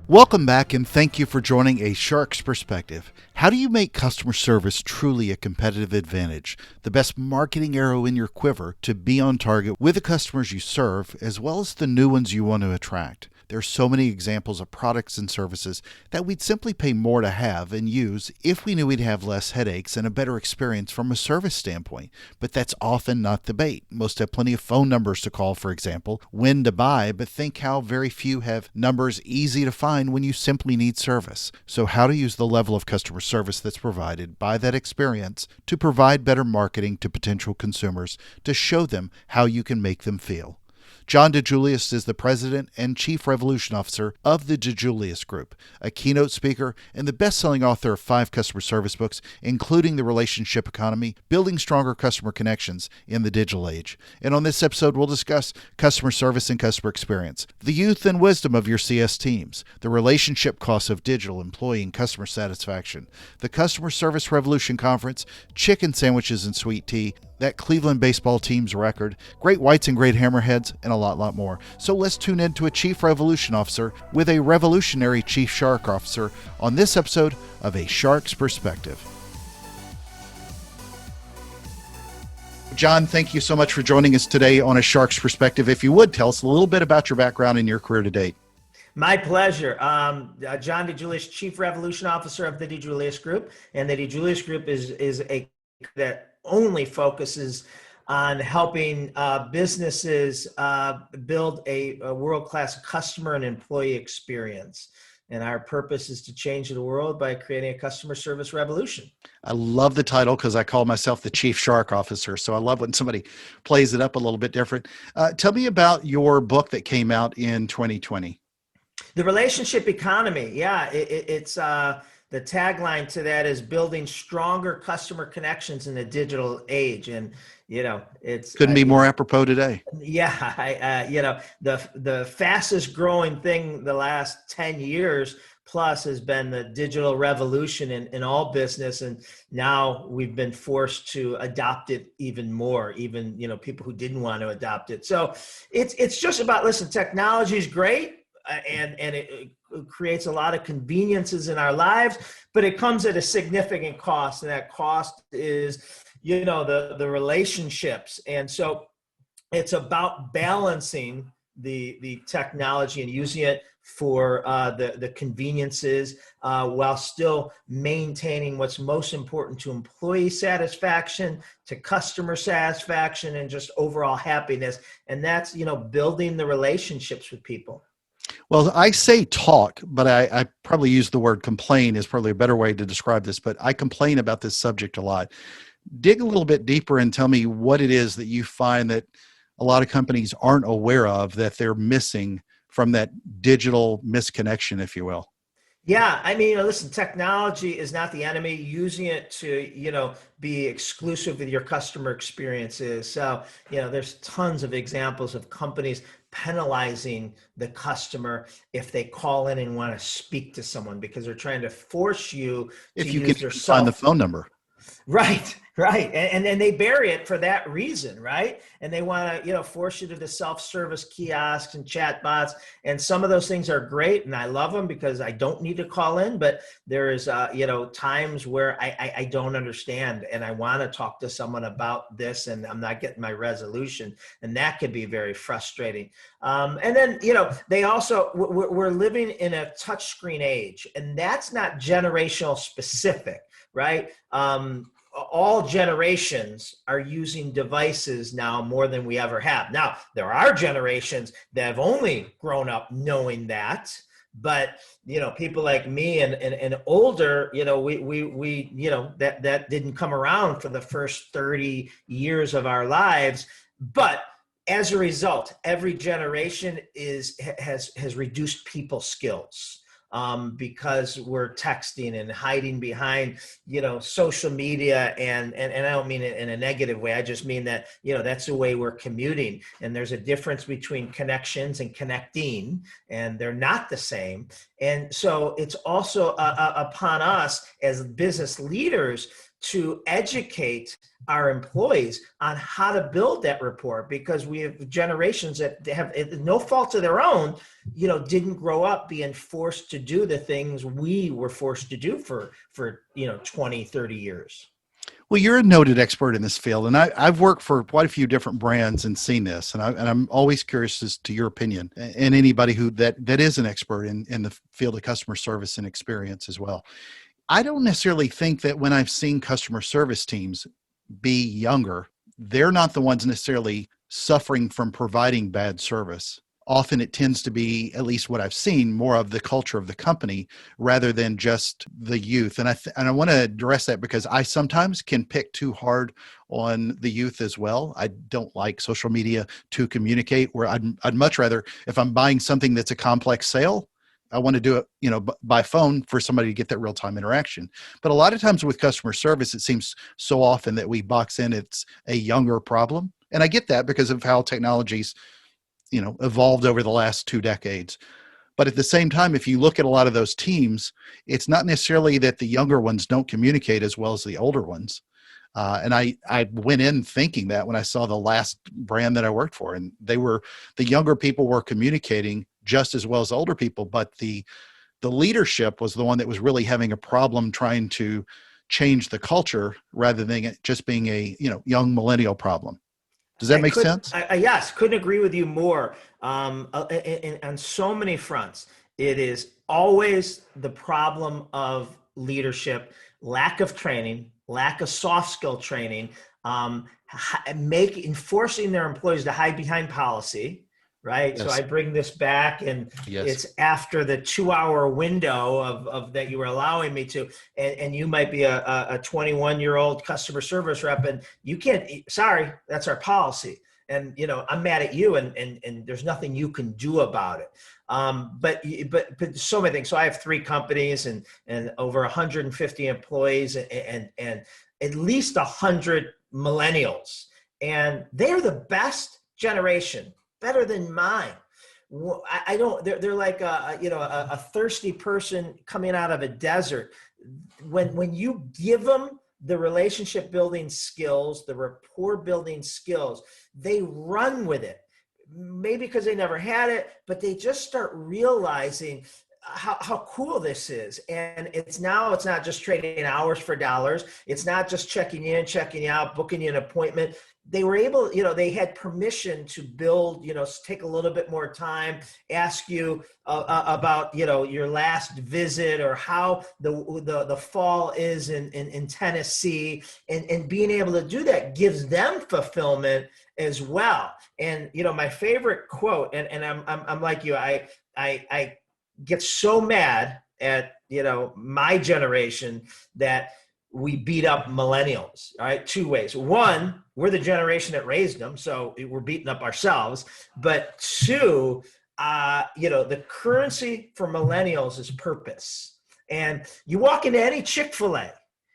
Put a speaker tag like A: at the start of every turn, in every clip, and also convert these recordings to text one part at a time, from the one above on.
A: Welcome back and thank you for joining A Shark's Perspective. How do you make customer service truly a competitive advantage? The best marketing arrow in your quiver to be on target with the customers you serve, as well as the new ones you want to attract. There are so many examples of products and services that we'd simply pay more to have and use if we knew we'd have less headaches and a better experience from a service standpoint. But that's often not the bait. Most have plenty of phone numbers to call, for example, when to buy, but think how very few have numbers easy to find when you simply need service. So how to use the level of customer service that's provided by that experience to provide better marketing to potential consumers to show them how you can make them feel. John DiJulius is the President and Chief Revolution Officer of the DiJulius Group, a keynote speaker and the best-selling author of 5 customer service books, including The Relationship Economy, Building Stronger Customer Connections in the Digital Age. And on this episode, we'll discuss customer service and customer experience, the youth and wisdom of your CS teams, the relationship costs of digital employee and customer satisfaction, the Customer Service Revolution Conference, chicken sandwiches and sweet tea, that Cleveland baseball team's record, great whites and great hammerheads, and a lot more. So let's tune in to a Chief Revolution Officer with a revolutionary Chief Shark Officer on this episode of A Shark's Perspective. John, thank you so much for joining us today on A Shark's Perspective. If you would, tell us a little bit about your background and your career to date.
B: My pleasure. John DiJulius, Chief Revolution Officer of the DiJulius Group. And the DiJulius Group is a that only focuses on helping businesses build a world-class customer and employee experience. And our purpose is to change the world by creating a customer service revolution.
A: I love the title because I call myself the Chief Shark Officer. So I love when somebody plays it up a little bit different. Tell me about your book that came out in 2020.
B: The Relationship Economy. Yeah, it's the tagline to that is building stronger customer connections in the digital age. And, it's
A: couldn't be more apropos today.
B: Yeah. The fastest growing thing the last 10 years plus has been the digital revolution in all business. And now we've been forced to adopt it even more, even, people who didn't want to adopt it. So it's just about, listen, technology is great. And it creates a lot of conveniences in our lives, but it comes at a significant cost. And that cost is, the relationships. And so it's about balancing the technology and using it for the conveniences while still maintaining what's most important to employee satisfaction, to customer satisfaction, and just overall happiness. And that's, building the relationships with people.
A: Well, I say talk, but I probably use the word complain is probably a better way to describe this, but I complain about this subject a lot. Dig a little bit deeper and tell me what it is that you find that a lot of companies aren't aware of that they're missing from that digital misconnection, if you will.
B: Yeah, listen, technology is not the enemy. Using it to, be exclusive with your customer experiences. So, there's tons of examples of companies penalizing the customer if they call in and want to speak to someone because they're trying to force you to use their cell
A: find the phone number.
B: Right. And then they bury it for that reason, right? And they want to, force you to the self-service kiosks and chat bots. And some of those things are great. And I love them because I don't need to call in, but there is, times where I don't understand and I want to talk to someone about this and I'm not getting my resolution. And that can be very frustrating. And then, they also, we're living in a touchscreen age and that's not generational specific, right? All generations are using devices now more than we ever have. Now, there are generations that have only grown up knowing that, but, people like me and older, that didn't come around for the first 30 years of our lives. But as a result, every generation has reduced people's skills. Because we're texting and hiding behind, social media. And I don't mean it in a negative way. I just mean that, that's the way we're commuting. And there's a difference between connections and connecting, and they're not the same. And so it's also upon us as business leaders to educate our employees on how to build that rapport, because we have generations that have no fault of their own, didn't grow up being forced to do the things we were forced to do for 20, 30 years.
A: Well, you're a noted expert in this field, and I've worked for quite a few different brands and seen this, and I'm always curious as to your opinion, and anybody who that is an expert in the field of customer service and experience as well. I don't necessarily think that when I've seen customer service teams be younger, they're not the ones necessarily suffering from providing bad service. Often it tends to be, at least what I've seen, more of the culture of the company rather than just the youth. And I want to address that because I sometimes can pick too hard on the youth as well. I don't like social media to communicate, where I'd much rather, if I'm buying something that's a complex sale, I want to do it, by phone for somebody to get that real-time interaction. But a lot of times with customer service, it seems so often that we box in it's a younger problem. And I get that because of how technology's evolved over the last 2 decades. But at the same time, if you look at a lot of those teams, it's not necessarily that the younger ones don't communicate as well as the older ones. And I went in thinking that when I saw the last brand that I worked for, and the younger people were communicating just as well as older people, but the leadership was the one that was really having a problem trying to change the culture rather than it just being a young millennial problem. Does that make sense?
B: Yes, couldn't agree with you more. On so many fronts, it is always the problem of leadership, lack of training, lack of soft skill training, enforcing their employees to hide behind policy. Right. Yes. So I bring this back, and yes, it's after the 2-hour window of that you were allowing me to, and you might be a 21-year-old customer service rep, and you can't, sorry, that's our policy. And, I'm mad at you, and there's nothing you can do about it. But so many things. So I have 3 companies and over 150 employees and at least 100 millennials, and they're the best generation. Better than mine. I don't. They're like a thirsty person coming out of a desert. When you give them the relationship building skills, the rapport building skills, they run with it. Maybe because they never had it, but they just start realizing how cool this is. And it's not just trading hours for dollars. It's not just checking in, checking out, booking you an appointment. They were able, they had permission to build, take a little bit more time, ask you about, your last visit, or how the fall is in Tennessee, and being able to do that gives them fulfillment as well. And, my favorite quote, and I'm like you, I get so mad at, my generation that we beat up millennials, all right? 2 ways. 1, we're the generation that raised them, so we're beating up ourselves. But 2, the currency for millennials is purpose. And you walk into any Chick-fil-A,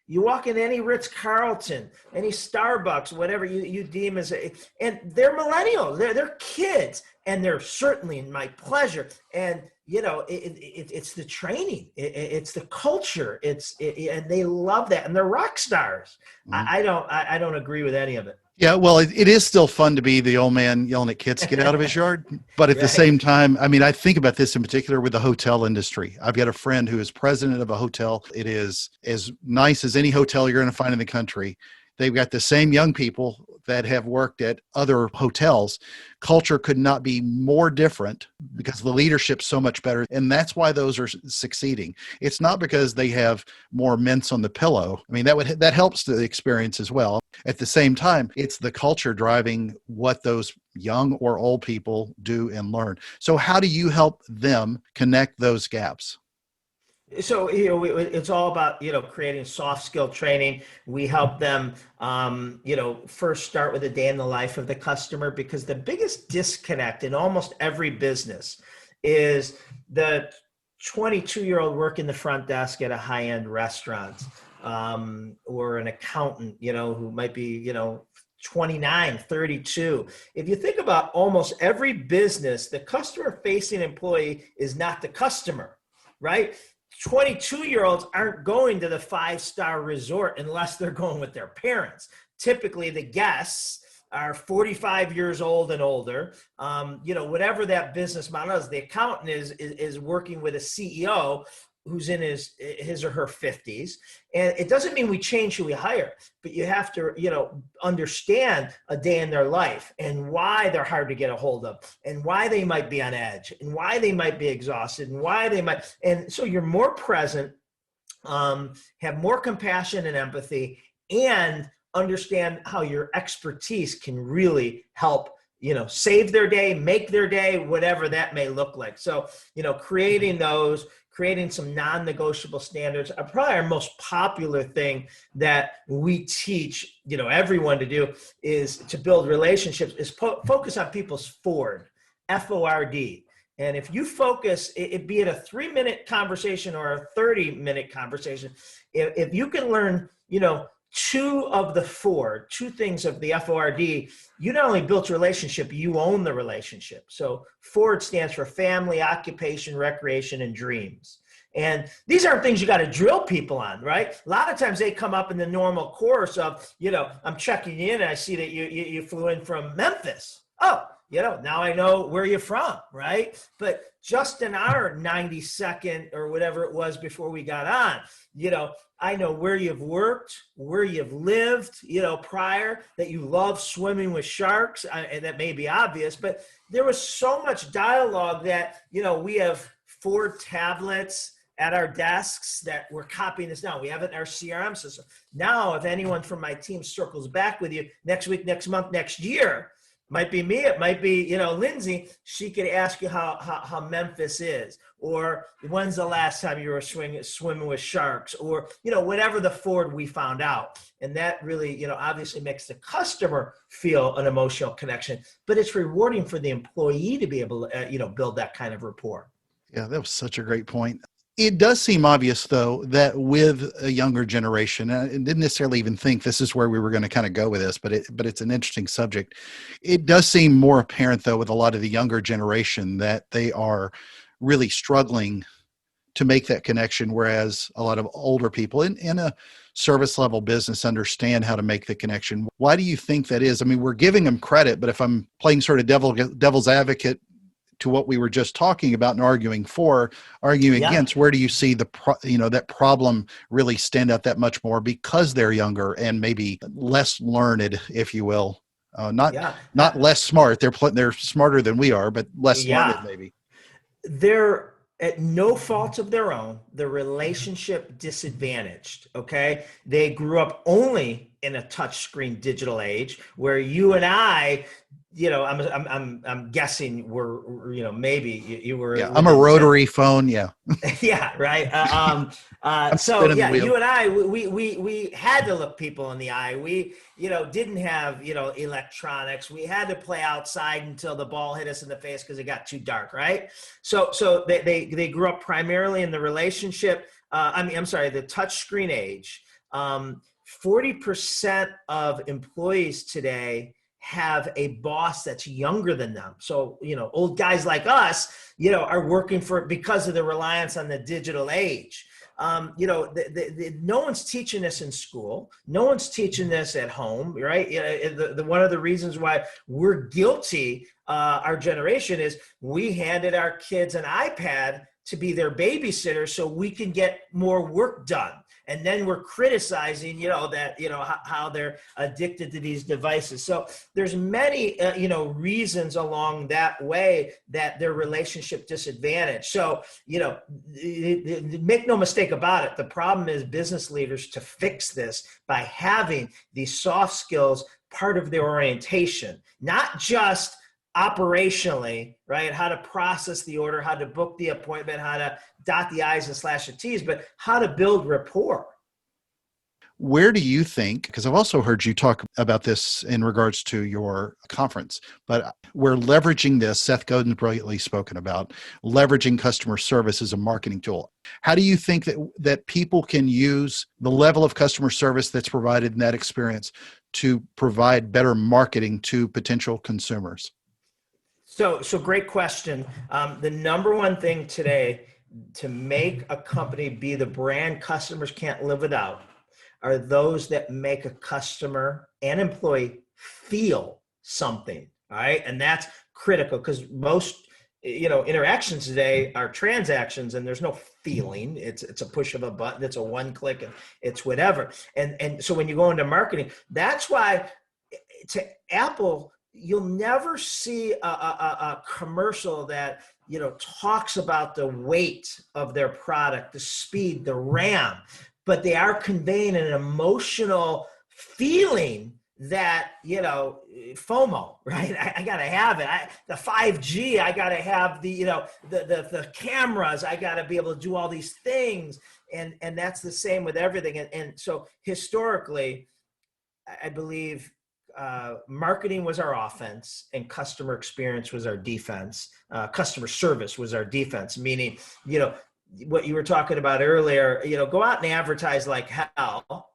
B: you walk into any Ritz-Carlton, any Starbucks, whatever you deem as and they're millennials, they're kids, and they're certainly my pleasure. And it's the training, it's the culture, and they love that, and they're rock stars. Mm-hmm. I don't agree with any of it.
A: Yeah, well, it is still fun to be the old man yelling at kids to get out of his yard. But at the same time, I think about this in particular with the hotel industry. I've got a friend who is president of a hotel. It is as nice as any hotel you're going to find in the country. They've got the same young people that have worked at other hotels. Culture could not be more different because the leadership's so much better. And that's why those are succeeding. It's not because they have more mints on the pillow. That helps the experience as well. At the same time, it's the culture driving what those young or old people do and learn. So how do you help them connect those gaps?
B: So, it's all about, creating soft skill training. We help them, first start with a day in the life of the customer, because the biggest disconnect in almost every business is the 22-year-old working the front desk at a high-end restaurant, or an accountant, who might be, 29, 32. If you think about almost every business, the customer-facing employee is not the customer, right? 22-year-olds aren't going to the 5-star resort unless they're going with their parents. Typically, the guests are 45 years old and older. Whatever that business model is, the accountant is working with a CEO who's in his or her 50s. And it doesn't mean we change who we hire, but you have to, understand a day in their life and why they're hard to get a hold of and why they might be on edge and why they might be exhausted and why they might. And so you're more present, have more compassion and empathy, and understand how your expertise can really help, save their day, make their day, whatever that may look like. So, creating some non-negotiable standards are probably our most popular thing that we teach, everyone to do, is to build relationships, is focus on people's Ford, F-O-R-D. And if you focus, be it a 3-minute conversation or a 30-minute conversation, if you can learn, two things of the Ford, you not only built a relationship, you own the relationship. So Ford stands for family, occupation, recreation, and dreams. And these aren't things you got to drill people on, right? A lot of times they come up in the normal course of, I'm checking you in and I see that you flew in from Memphis. Oh, now I know where you're from, right? But just in our 90-second or whatever it was before we got on, I know where you've worked, where you've lived, prior, that you love swimming with sharks, and that may be obvious, but there was so much dialogue that, we have 4 tablets at our desks that we're copying this down. We have it in our CRM system. Now, if anyone from my team circles back with you next week, next month, next year, might be me, it might be, Lindsay, she could ask you how Memphis is, or when's the last time you were swimming with sharks, or, whatever the Ford we found out. And that really, obviously makes the customer feel an emotional connection, but it's rewarding for the employee to be able to, build that kind of rapport.
A: Yeah, that was such a great point. It does seem obvious, though, that with a younger generation, and I didn't necessarily even think this is where we were going to kind of go with this, but it's an interesting subject. It does seem more apparent, though, with a lot of the younger generation that they are really struggling to make that connection, whereas a lot of older people in a service level business understand how to make the connection. Why do you think that is? I mean, we're giving them credit, but if I'm playing sort of devil's advocate to what we were just talking about and arguing against, where do you see that problem really stand out that much more because they're younger and maybe less learned, if you will, not less smart. They're smarter than we are, but less learned maybe.
B: They're at no fault of their own. They're relationship disadvantaged. Okay. They grew up only in a touchscreen digital age where you and I, I'm guessing maybe you were.
A: Yeah, I'm a rotary phone. Yeah.
B: Yeah. Right. You and I, we had to look people in the eye. We, didn't have, electronics. We had to play outside until the ball hit us in the face because it got too dark. Right. So they grew up primarily in the relationship. The touchscreen age. 40% of employees today have a boss that's younger than them. So, old guys like us, are working because of the reliance on the digital age. No one's teaching this in school. No one's teaching this at home, right? One of the reasons why we're guilty, our generation, is we handed our kids an iPad to be their babysitter so we can get more work done. And then we're criticizing, how they're addicted to these devices. So there's many, reasons along that way that their relationship disadvantage. So, make no mistake about it. The problem is business leaders to fix this by having these soft skills part of their orientation, not just operationally, right? How to process the order, how to book the appointment, how to dot the I's and slash the T's, but how to build rapport.
A: Where do you think, because I've also heard you talk about this in regards to your conference, but we're leveraging this, Seth Godin's brilliantly spoken about, leveraging customer service as a marketing tool. How do you think that people can use the level of customer service that's provided in that experience to provide better marketing to potential consumers?
B: So great question. The number one thing today to make a company be the brand customers can't live without are those that make a customer and employee feel something. All right. And that's critical because most, interactions today are transactions and there's no feeling. It's a push of a button. It's a one click and it's whatever. And so when you go into marketing, that's why to Apple, you'll never see a commercial that, talks about the weight of their product, the speed, the RAM, but they are conveying an emotional feeling that, FOMO, right? I got to have it. The 5G, I got to have the cameras. I got to be able to do all these things. And that's the same with everything. And so historically, I believe marketing was our offense and customer experience was our defense. Customer service was our defense, meaning, what you were talking about earlier, go out and advertise like hell.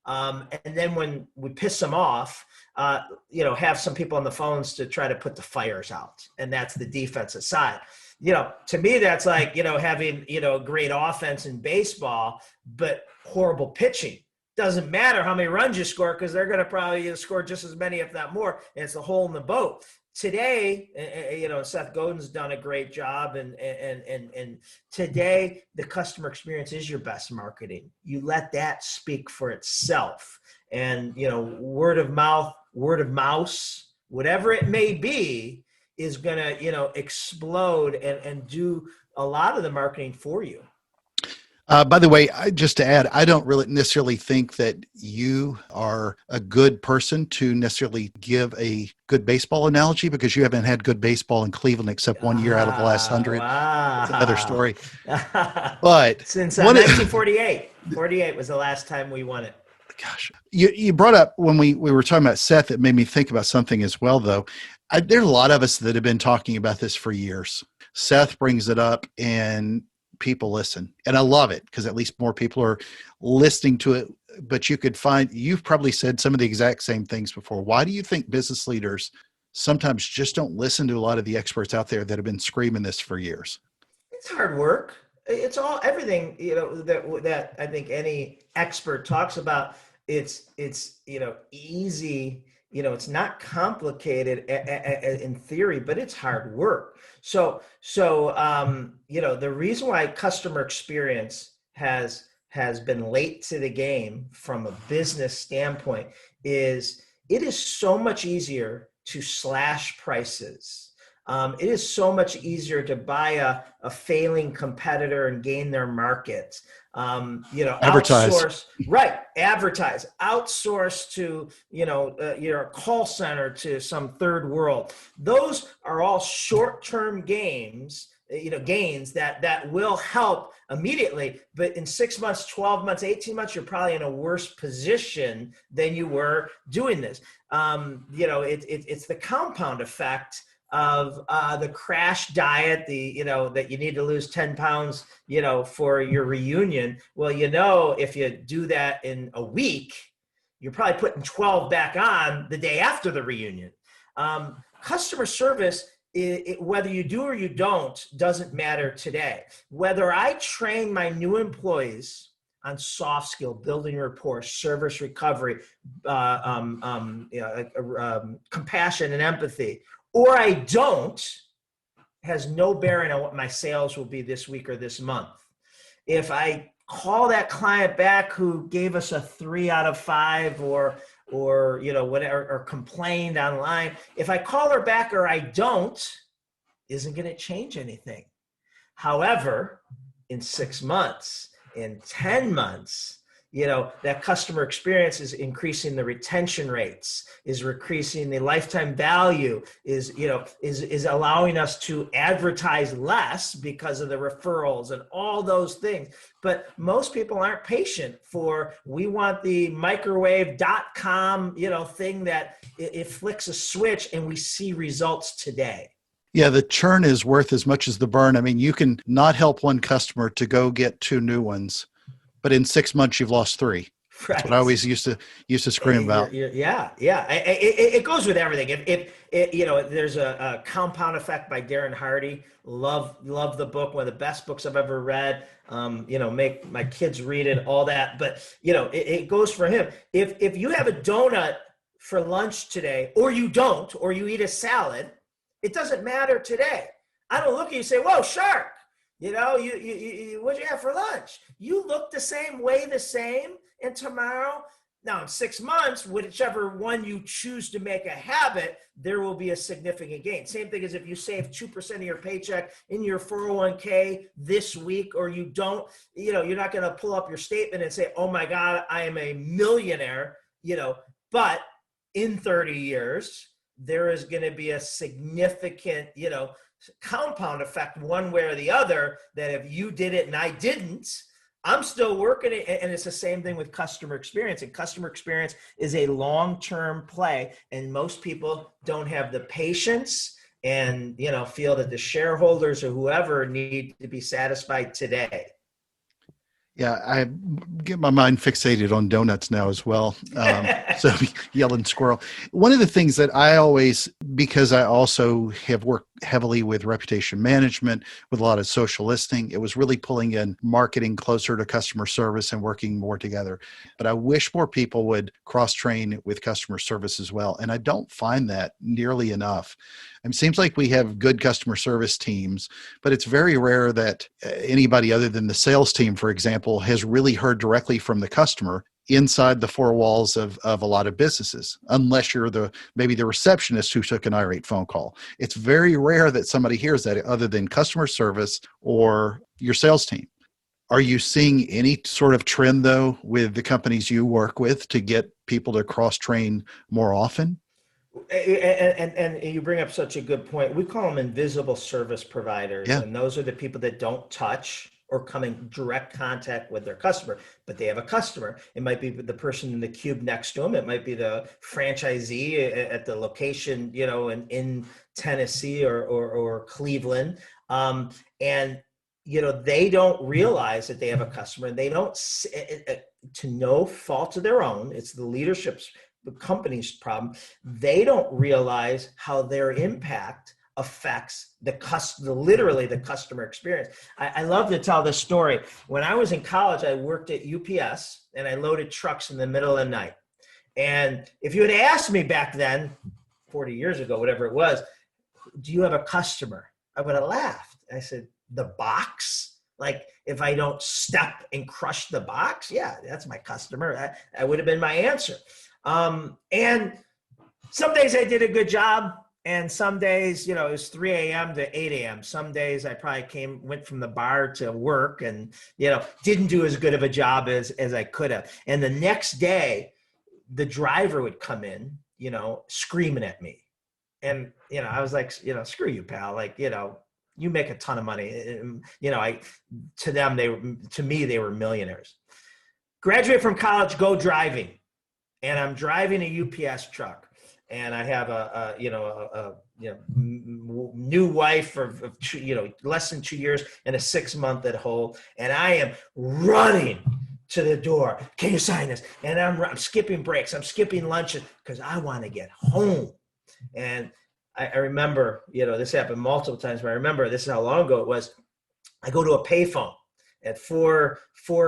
B: And then when we piss them off, have some people on the phones to try to put the fires out. And that's the defensive side. To me, that's like, having, great offense in baseball, but horrible pitching. Doesn't matter how many runs you score because they're going to probably score just as many, if not more. And it's the hole in the boat. Today, Seth Godin's done a great job. And today, the customer experience is your best marketing. You let that speak for itself. And, word of mouth, word of mouse, whatever it may be, is going to, explode and do a lot of the marketing for you.
A: By the way, just to add, I don't really necessarily think that you are a good person to necessarily give a good baseball analogy because you haven't had good baseball in Cleveland except 1 year out of the last 100.
B: Wow.
A: It's another story. But
B: since 1948, 48 was the last time we won it.
A: Gosh, you brought up when we were talking about Seth, it made me think about something as well, though. There are a lot of us that have been talking about this for years. Seth brings it up and people listen. And I love it because at least more people are listening to it. But you've probably said some of the exact same things before. Why do you think business leaders sometimes just don't listen to a lot of the experts out there that have been screaming this for years?
B: It's hard work. It's everything, that I think any expert talks about. It's easy. It's not complicated in theory, but it's hard work. So the reason why customer experience has been late to the game from a business standpoint is it is so much easier to slash prices. It is so much easier to buy a failing competitor and gain their market.
A: Advertise.
B: Outsource, right? Advertise, outsource to, your call center to some third world. Those are all short-term gains that will help immediately. But in 6 months, 12 months, 18 months, you're probably in a worse position than you were doing this. It's the compound effect of the crash diet, that you need to lose 10 pounds, for your reunion. Well, if you do that in a week, you're probably putting 12 back on the day after the reunion. Customer service, whether you do or you don't, doesn't matter today. Whether I train my new employees on soft skill, building rapport, service recovery, compassion and empathy, or I don't, has no bearing on what my sales will be this week or this month. If I call that client back who gave us a 3 out of 5 or whatever, or complained online, if I call her back or I don't, isn't going to change anything. However, in 6 months, in 10 months, that customer experience is increasing the retention rates, is increasing the lifetime value, is allowing us to advertise less because of the referrals and all those things. But most people aren't patient we want the microwave.com, thing that it flicks a switch and we see results today.
A: Yeah, the churn is worth as much as the burn. I mean, you can not help one customer to go get 2 new ones, but in 6 months, you've lost 3. That's what I
B: Right.
A: always used to scream about.
B: Yeah, yeah. It goes with everything. If there's a compound effect by Darren Hardy. Love the book. One of the best books I've ever read. Make my kids read it. All that, but it goes for him. If you have a donut for lunch today, or you don't, or you eat a salad, it doesn't matter today. I don't look at you and say, "Whoa, shark." What'd you have for lunch? You look the same, way the same. And tomorrow, now in 6 months, whichever one you choose to make a habit, there will be a significant gain. Same thing as if you save 2% of your paycheck in your 401k this week, or you don't, you're not going to pull up your statement and say, "Oh my God, I am a millionaire," but in 30 years, there is going to be a significant, compound effect one way or the other, that if you did it and I didn't, I'm still working it. And it's the same thing with customer experience. And customer experience is a long-term play. And most people don't have the patience and, feel that the shareholders or whoever need to be satisfied today.
A: Yeah, I get my mind fixated on donuts now as well. So yelling squirrel. One of the things that I always, because I also have worked heavily with reputation management, with a lot of social listening, it was really pulling in marketing closer to customer service and working more together. But I wish more people would cross-train with customer service as well. And I don't find that nearly enough. It seems like we have good customer service teams, but it's very rare that anybody other than the sales team, for example, has really heard directly from the customer inside the four walls of a lot of businesses, unless you're maybe the receptionist who took an irate phone call. It's very rare that somebody hears that other than customer service or your sales team. Are you seeing any sort of trend, though, with the companies you work with to get people to cross-train more often?
B: And you bring up such a good point. We call them invisible service providers,
A: Yeah.
B: and those are the people that don't touch or come in direct contact with their customer, but they have a customer. It might be the person in the cube next to them. It might be the franchisee at the location, in Tennessee or Cleveland. And they don't realize that they have a customer, and they don't, to no fault of their own. It's the leadership's, the company's problem. They don't realize how their impact affects literally the customer experience. I love to tell this story. When I was in college, I worked at UPS and I loaded trucks in the middle of the night. And if you had asked me back then, 40 years ago, whatever it was, "Do you have a customer?" I would have laughed. I said, "The box? Like, if I don't step and crush the box, yeah, that's my customer." That would have been my answer. And some days I did a good job, and some days, it was 3 a.m. to 8 a.m. Some days I probably went from the bar to work and, didn't do as good of a job as I could have. And the next day, the driver would come in, screaming at me. And, I was like, "Screw you, pal. Like, you make a ton of money." To me, they were millionaires. Graduate from college, go driving. And I'm driving a UPS truck, and I have a new wife of less than 2 years and a 6-month at home, and I am running to the door. "Can you sign this?" And I'm skipping breaks, I'm skipping lunches because I want to get home. And I remember, this happened multiple times, but I remember this is how long ago it was. I go to a payphone at 4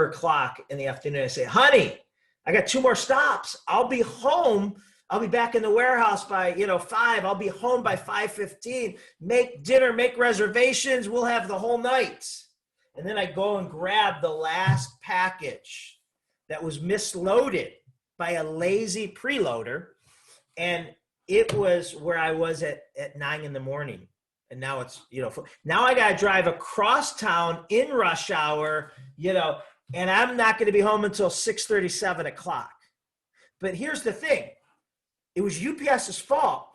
B: o'clock in the afternoon. I say, "Honey, I got 2 more stops. I'll be home. I'll be back in the warehouse by 5. I'll be home by 5:15. Make dinner, make reservations. We'll have the whole night." And then I go and grab the last package that was misloaded by a lazy preloader. And it was where I was at 9 in the morning. And now it's, now I got to drive across town in rush hour, and I'm not going to be home until 6:30, 7 o'clock. But here's the thing. It was UPS's fault.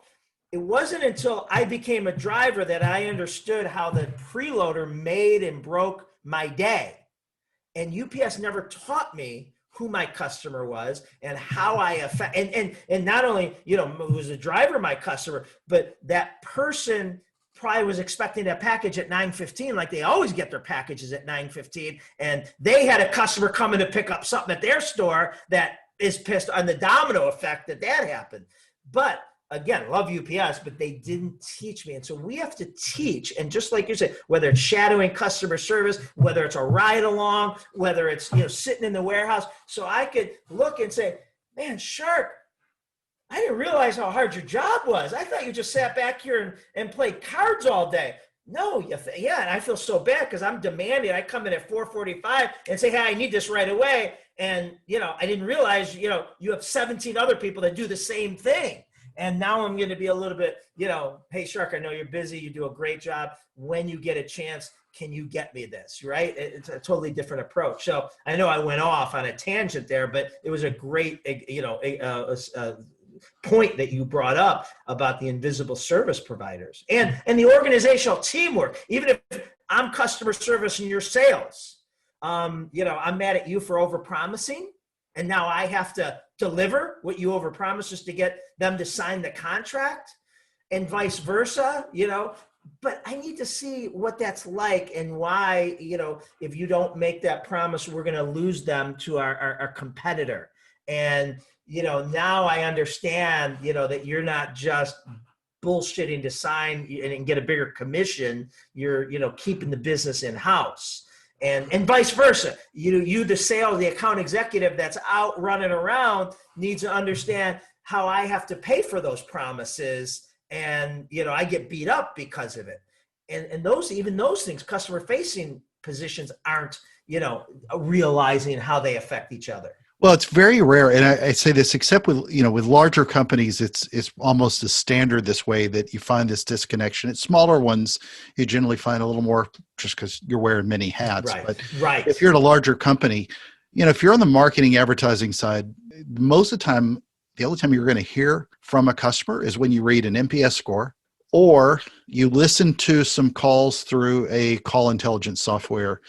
B: It wasn't until I became a driver that I understood how the preloader made and broke my day. And UPS never taught me who my customer was and how I affect, and not only, was the driver my customer, but that person probably was expecting a package at 9:15, like they always get their packages at 9:15. And they had a customer coming to pick up something at their store that is pissed on the domino effect that happened. But again, love UPS, but they didn't teach me. And so we have to teach. And just like you said, whether it's shadowing customer service, whether it's a ride along, whether it's, sitting in the warehouse. So I could look and say, man, Shark, I didn't realize how hard your job was. I thought you just sat back here and played cards all day. No, yeah, and I feel so bad because I'm demanding. I come in at 4:45 and say, hey, I need this right away. And, I didn't realize, you have 17 other people that do the same thing. And now I'm going to be a little bit, hey, Shark, I know you're busy. You do a great job. When you get a chance, can you get me this, right? It's a totally different approach. So I know I went off on a tangent there, but it was a great, point that you brought up about the invisible service providers and the organizational teamwork. Even if I'm customer service and you're sales, I'm mad at you for overpromising, and now I have to deliver what you overpromised just to get them to sign the contract, and vice versa, but I need to see what that's like and why, if you don't make that promise, we're going to lose them to our competitor. And, now I understand, that you're not just bullshitting to sign and get a bigger commission. You're, keeping the business in house. And vice versa. You, the sales, the account executive that's out running around needs to understand how I have to pay for those promises. And, I get beat up because of it. And those things, customer facing positions aren't, realizing how they affect each other.
A: Well, it's very rare, and I say this except with with larger companies, it's almost a standard this way that you find this disconnection. At smaller ones, you generally find a little more just because you're wearing many hats.
B: Right.
A: But
B: Right.
A: if you're at a larger company, if you're on the marketing advertising side, most of the time, the only time you're going to hear from a customer is when you read an NPS score or you listen to some calls through a call intelligence software.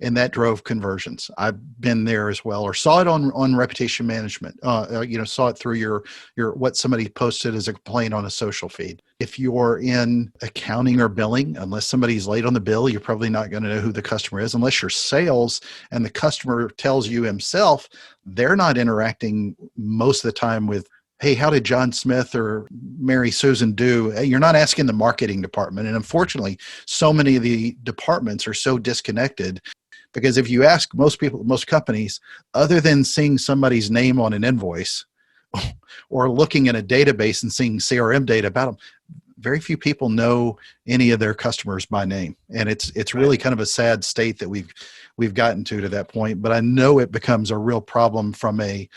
A: And that drove conversions. I've been there as well, or saw it on reputation management. Saw it through your what somebody posted as a complaint on a social feed. If you're in accounting or billing, unless somebody's late on the bill, you're probably not going to know who the customer is. Unless you're sales and the customer tells you himself, they're not interacting most of the time with, hey, how did John Smith or Mary Susan do? You're not asking the marketing department. And unfortunately, so many of the departments are so disconnected. Because if you ask most people, most companies, other than seeing somebody's name on an invoice or looking in a database and seeing CRM data about them, very few people know any of their customers by name. And it's really kind of a sad state that we've gotten to that point. But I know it becomes a real problem from a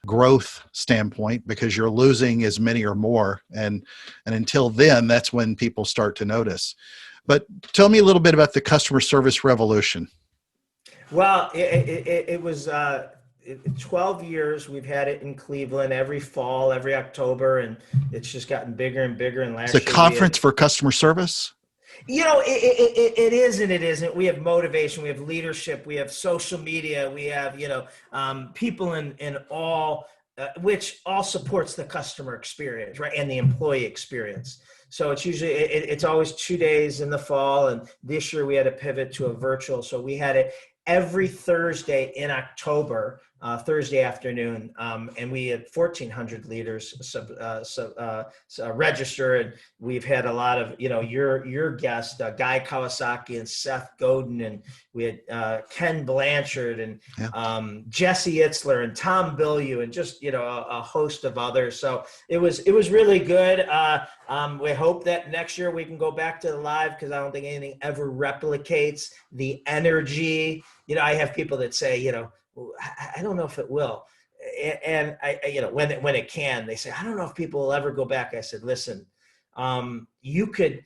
A: growth standpoint because you're losing as many or more. And until then, that's when people start to notice. But tell me a little bit about the customer service revolution.
B: Well, it was 12 years. We've had it in Cleveland every fall, every October, and it's just gotten bigger and bigger. And last year,
A: it's a conference for customer service?
B: It is and it isn't. We have motivation, we have leadership, we have social media, we have, people in all, which all supports the customer experience, right? And the employee experience. So it's usually, it's always 2 days in the fall. And this year we had to pivot to a virtual. So we had it every Thursday in October, Thursday afternoon, and we had 1,400 leaders register, and we've had a lot of your guests, Guy Kawasaki and Seth Godin, and we had Ken Blanchard and Jesse Itzler and Tom Bilyeu, and just a host of others. So it was really good. We hope that next year we can go back to the live because I don't think anything ever replicates the energy. I have people that say, I don't know if it will. And I when it can, they say, I don't know if people will ever go back. I said, listen, you could,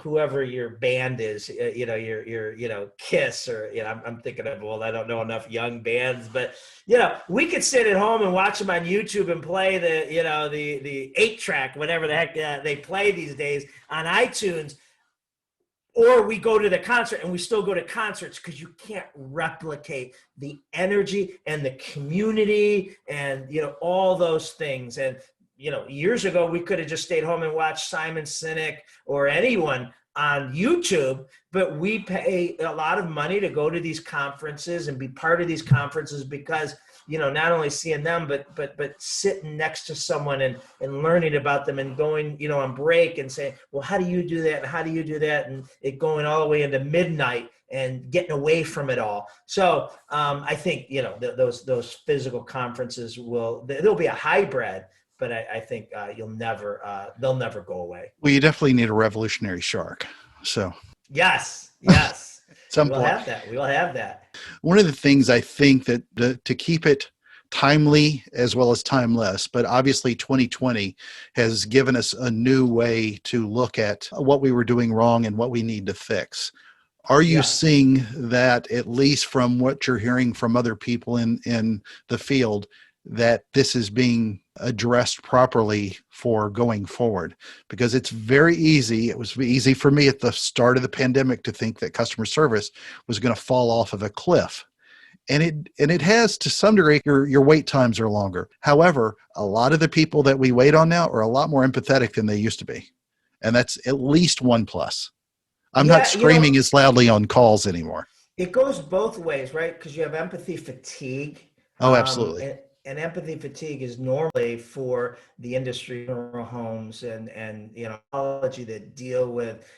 B: whoever your band is, your Kiss or, I'm thinking of, well, I don't know enough young bands, but, we could sit at home and watch them on YouTube and play the 8-track, whatever the heck they play these days on iTunes. Or we go to the concert, and we still go to concerts because you can't replicate the energy and the community and, all those things. And years ago, we could have just stayed home and watched Simon Sinek or anyone on YouTube, but we pay a lot of money to go to these conferences and be part of these conferences because, not only seeing them, but sitting next to someone and learning about them and going, on break and saying, well, how do you do that? And how do you do that? And it going all the way into midnight and getting away from it all. So I think, those physical conferences there'll be a hybrid, but I think they'll never go away.
A: Well, you definitely need a revolutionary shark. So
B: yes.
A: Some
B: We will have that. We will have that.
A: One of the things I think that to keep it timely as well as timeless, but obviously 2020 has given us a new way to look at what we were doing wrong and what we need to fix. Are you seeing that, at least from what you're hearing from other people in the field, that this is being addressed properly for going forward? Because it's very easy. It was easy for me at the start of the pandemic to think that customer service was going to fall off of a cliff. And it has, to some degree. Your wait times are longer. However, a lot of the people that we wait on now are a lot more empathetic than they used to be. And that's at least one plus. I'm not screaming as loudly on calls anymore.
B: It goes both ways, right? Because you have empathy fatigue.
A: Oh, absolutely.
B: And empathy fatigue is normally for the industry, funeral homes and technology that deal with,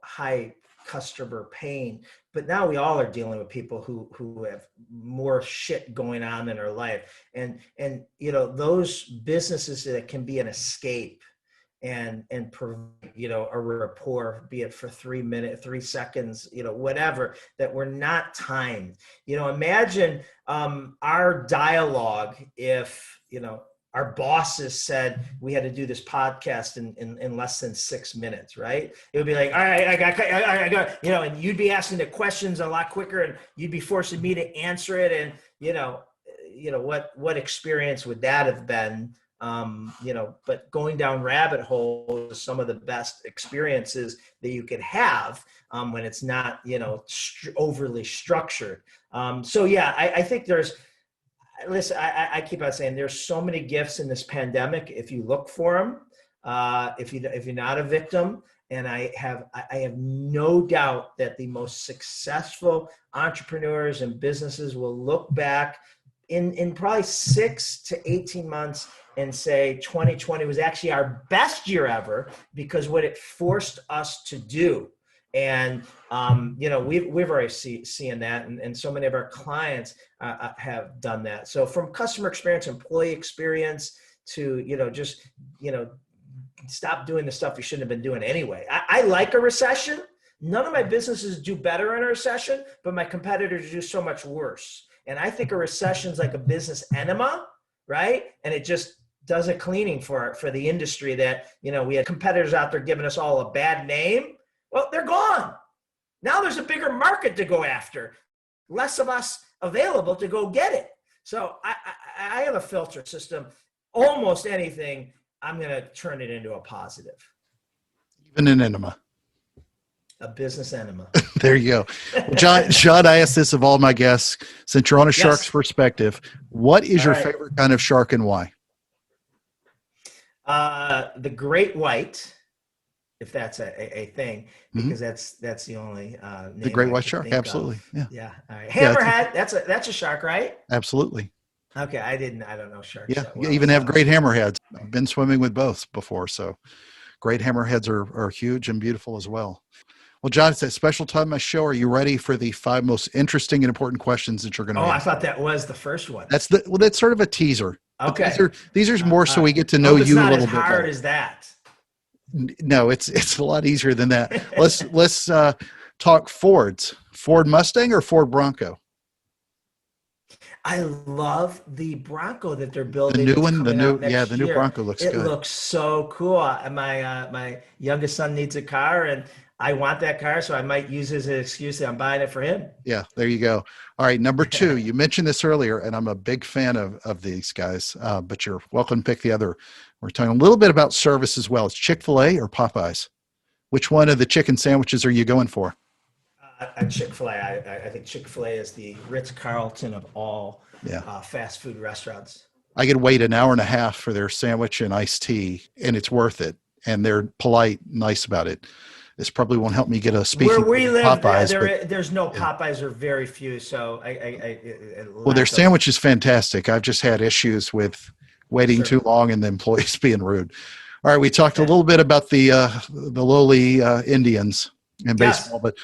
B: high customer pain. But now we all are dealing with people who have more shit going on in their life. And those businesses that can be an escape and provide, a rapport, be it for 3 minutes, 3 seconds, whatever, that we're not timed. Imagine our dialogue if, our bosses said we had to do this podcast in less than 6 minutes, right? It would be like, all right, I got, and you'd be asking the questions a lot quicker and you'd be forcing me to answer it. And, what experience would that have been? But going down rabbit holes is some of the best experiences that you could have when it's not, overly structured. I think listen, I keep on saying there's so many gifts in this pandemic if you look for them, if you're not a victim. And I have no doubt that the most successful entrepreneurs and businesses will look back in probably 6 to 18 months and say 2020 was actually our best year ever because what it forced us to do. And, we've already seen that. And so many of our clients have done that. So from customer experience, employee experience to, stop doing the stuff you shouldn't have been doing anyway. I like a recession. None of my businesses do better in a recession, but my competitors do so much worse. And I think a recession is like a business enema, right? And it just does a cleaning for the industry that, we had competitors out there giving us all a bad name. Well, they're gone. Now there's a bigger market to go after, less of us available to go get it. So I have a filter system. Almost anything, I'm going to turn it into a positive.
A: Even an enema.
B: A business enema.
A: There you go. Well, John, I ask this of all my guests, since you're on a shark's perspective, what is your favorite kind of shark and why?
B: The great white, if that's a thing, because that's the only name.
A: The great white shark, absolutely.
B: Yeah. All right. Hammerhead, that's a shark, right?
A: Absolutely.
B: Okay, I don't know sharks.
A: Yeah,
B: that well,
A: you even have great hammerheads. I've been swimming with both before, so great hammerheads are huge and beautiful as well. Well, John, it's a special time in my show. Are you ready for the 5 most interesting and important questions that you're going to
B: I thought that was the first one.
A: That's sort of a teaser.
B: Okay.
A: These are more so we get to know you a little bit better.
B: It's not as hard as that.
A: No, it's a lot easier than that. Let's talk Fords. Ford Mustang or Ford Bronco?
B: I love the Bronco that they're building.
A: The new one, the new Bronco looks good.
B: It looks so cool. My youngest son needs a car, and I want that car, so I might use it as an excuse that I'm buying it for him.
A: Yeah, there you go. All right, number 2. You mentioned this earlier, and I'm a big fan of these guys, but you're welcome to pick the other. We're talking a little bit about service as well. It's Chick-fil-A or Popeyes? Which one of the chicken sandwiches are you going for?
B: Chick-fil-A. I think Chick-fil-A is the Ritz-Carlton of all fast food restaurants.
A: I could wait an hour and a half for their sandwich and iced tea, and it's worth it. And they're polite, nice about it. This probably won't help me get a speaking
B: Where we live,
A: Popeyes, but
B: there's no
A: yeah.
B: Popeyes, or very few. So
A: Well, their sandwich is fantastic. I've just had issues with waiting
B: Sure.
A: too long and the employees being rude. All right, we talked a little bit about the lowly Indians in
B: Yes.
A: baseball, but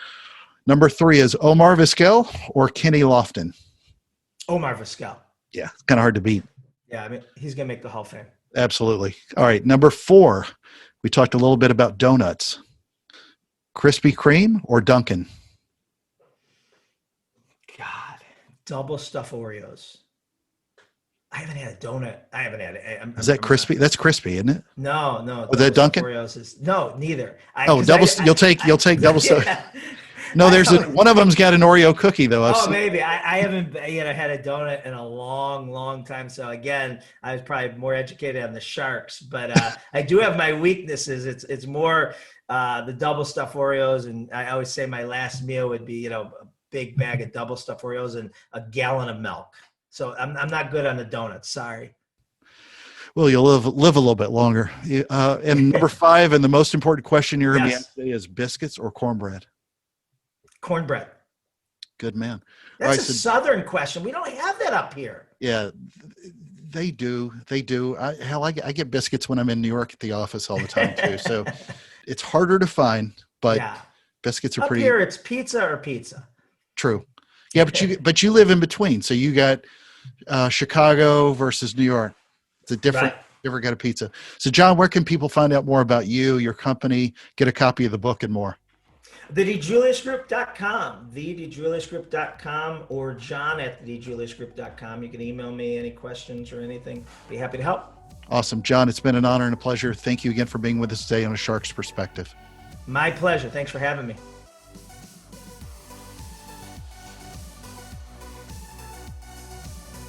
A: number 3 is Omar Vizquel or Kenny Lofton.
B: Omar Vizquel.
A: Yeah, it's kind of hard to beat.
B: Yeah, I mean, he's gonna make the Hall of Fame.
A: Absolutely. All right, number 4, we talked a little bit about donuts. Krispy Kreme or Dunkin'?
B: God, double stuff Oreos. I haven't had a donut. I haven't had it.
A: Is that crispy? That's crispy, isn't it?
B: No.
A: Was that Dunkin'?
B: Oreos is no, neither.
A: You'll take double stuff.
B: Yeah.
A: No, one of them's got an Oreo cookie though.
B: Maybe I haven't had a donut in a long time. So again, I was probably more educated on the Sharks, but I do have my weaknesses. It's more the double stuffed Oreos, and I always say my last meal would be a big bag of double stuffed Oreos and a gallon of milk. So I'm not good on the donuts. Sorry.
A: Well, you'll live a little bit longer. And number 5, and the most important question you're going to be asked today is biscuits or cornbread?
B: Cornbread.
A: Good man.
B: That's a Southern question. We don't have that up here.
A: Yeah, they do. I get biscuits when I'm in New York at the office all the time too. So it's harder to find, but biscuits are
B: up
A: pretty.
B: Here, it's pizza or pizza.
A: True. Yeah, but you live in between. So you got Chicago versus New York. It's a different kind of pizza. So John, where can people find out more about you, your company, get a copy of the book and more?
B: DiJuliusGroup.com, DiJuliusGroup.com, or John@DiJuliusGroup.com. You can email me any questions or anything. Be happy to help.
A: Awesome. John, it's been an honor and a pleasure. Thank you again for being with us today on A Shark's Perspective.
B: My pleasure. Thanks for having me.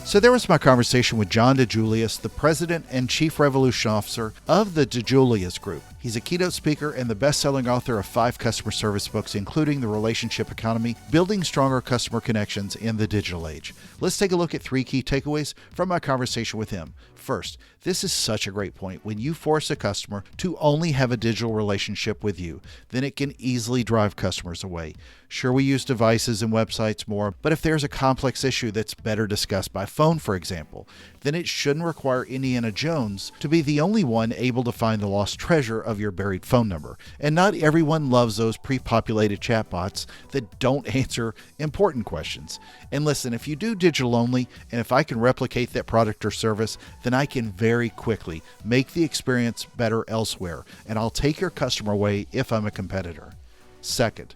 A: So there was my conversation with John DiJulius, the President and Chief Revolution Officer of the DiJulius Group. He's a keynote speaker and the best-selling author of 5 customer service books, including The Relationship Economy, Building Stronger Customer Connections in the Digital Age. Let's take a look at 3 key takeaways from my conversation with him. First, this is such a great point. When you force a customer to only have a digital relationship with you, then it can easily drive customers away. Sure, we use devices and websites more, but if there's a complex issue that's better discussed by phone, for example, then it shouldn't require Indiana Jones to be the only one able to find the lost treasure of your buried phone number. And not everyone loves those pre-populated chatbots that don't answer important questions. And listen, if you do digital only, and if I can replicate that product or service, then I can very quickly make the experience better elsewhere, and I'll take your customer away if I'm a competitor. Second,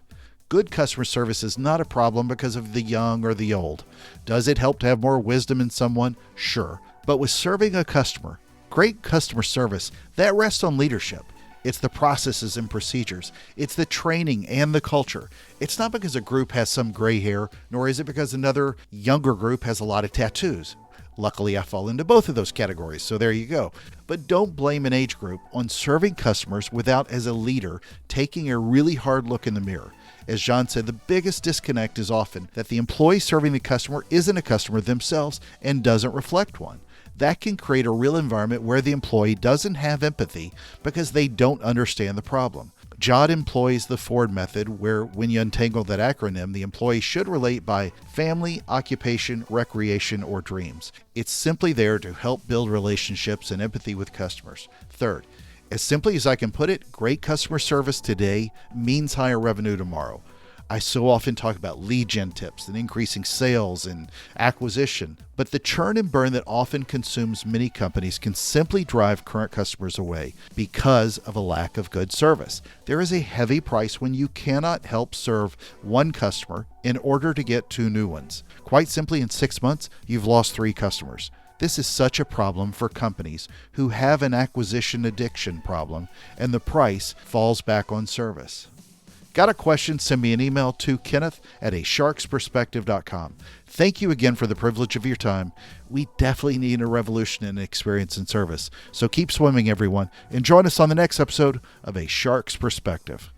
A: good customer service is not a problem because of the young or the old. Does it help to have more wisdom in someone? Sure. But with serving a customer, great customer service, that rests on leadership. It's the processes and procedures. It's the training and the culture. It's not because a group has some gray hair, nor is it because another younger group has a lot of tattoos. Luckily, I fall into both of those categories, so there you go. But don't blame an age group on serving customers without, as a leader, taking a really hard look in the mirror. As John said, the biggest disconnect is often that the employee serving the customer isn't a customer themselves and doesn't reflect one. That can create a real environment where the employee doesn't have empathy because they don't understand the problem. John employs the Ford method, where when you untangle that acronym, the employee should relate by family, occupation, recreation, or dreams. It's simply there to help build relationships and empathy with customers. Third, as simply as I can put it, great customer service today means higher revenue tomorrow. I so often talk about lead gen tips and increasing sales and acquisition, but the churn and burn that often consumes many companies can simply drive current customers away because of a lack of good service. There is a heavy price when you cannot help serve one customer in order to get 2 new ones. Quite simply, in 6 months, you've lost 3 customers. This is such a problem for companies who have an acquisition addiction problem, and the price falls back on service. Got a question? Send me an email to kenneth@asharksperspective.com. Thank you again for the privilege of your time. We definitely need a revolution in experience and service. So keep swimming, everyone, and join us on the next episode of A Shark's Perspective.